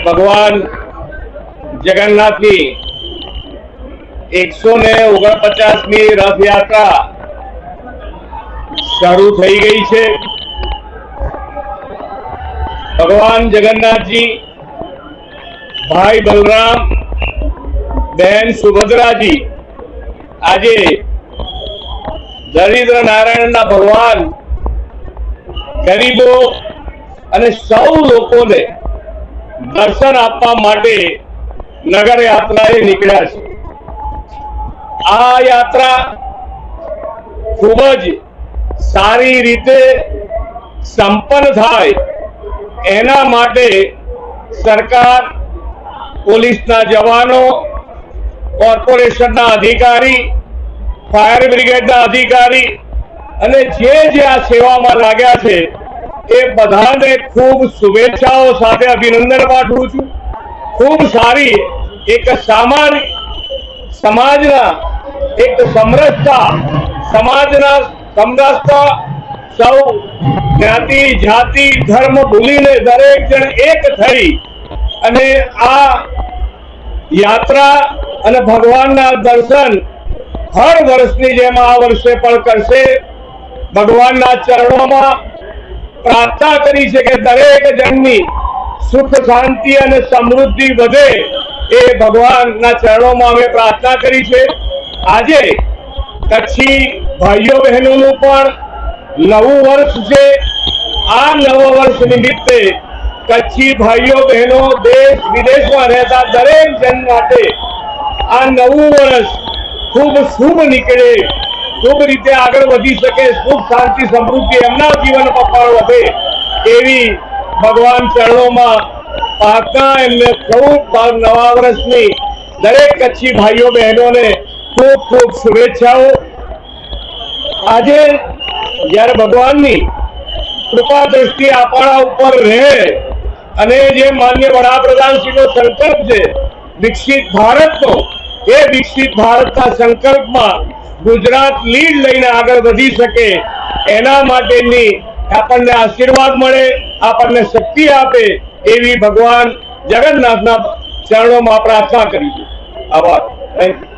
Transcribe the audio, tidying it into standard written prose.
ભગવાન જગન્નાથની 149મી રથયાત્રા શરૂ થઈ ગઈ છે। ભગવાન જગન્નાથજી, ભાઈ બલરામ, બહેન સુભદ્રાજી આજે દરિદ્ર નારાયણના ભગવાન ગરીબો અને સૌ લોકોને દર્શન આપવા માટે નગર યાત્રાએ નીકળ્યા છે। આ યાત્રા ખૂબ જ સારી રીતે સંપન્ન થાય એના માટે સરકાર, પોલીસના જવાનો, કોર્પોરેશનના અધિકારી, ફાયર બ્રિગેડના અધિકારી અને જે આ સેવામાં લાગ્યા છે એ બધાને ખૂબ શુભેચ્છાઓ સાથે અભિનંદન પાઠવું છું। ખૂબ સારી એક સમાજના એક સમરસતા, સમાજના સમરસતા, સૌ જ્ઞાતિ જાતિ ધર્મ ભૂલીને દરેક જણ એક થઈ અને આ યાત્રા અને ભગવાનના દર્શન હર વર્ષની જેમ આ વર્ષે પણ કરશે। ભગવાનના ચરણોમાં પ્રાર્થના કરી છે કે દરેક જણની સુખ શાંતિ અને સમૃદ્ધિ વધે એ ભગવાનના ચરણોમાં અમે પ્રાર્થના કરી છે। આજે કચ્છી ભાઈઓ બહેનોનું પણ નવું વર્ષ છે। આ નવા વર્ષ નિમિત્તે કચ્છી ભાઈઓ બહેનો દેશ વિદેશમાં રહેતા દરેક જન માટે આ નવું વર્ષ ખૂબ શુભ નીકળે, શુભ રીતે આગળ વધી શકે, સુખ શાંતિ સમૃદ્ધિ એમના જીવનમાં પણ વધે એવી ભગવાન ચરણોમાં પ્રાર્થના। એમને ખૂબ નવા વર્ષની દરેક કચ્છી ભાઈઓ બહેનોને ખૂબ ખૂબ શુભેચ્છાઓ। આજે જ્યારે ભગવાનની કૃપા દ્રષ્ટિ આપણા ઉપર રહે અને જે માન્ય વડાપ્રધાનશ્રીનો સંકલ્પ છે વિકસિત ભારતનો, એ વિકસિત ભારતના સંકલ્પમાં ગુજરાત લીડ લઈને આગળ વધી શકે એના માટેની આપણને આશીર્વાદ મળે, આપણને શક્તિ આપે એવી ભગવાન જગન્નાથના ચરણોમાં પ્રાર્થના કરી છે। આભાર। Thank you.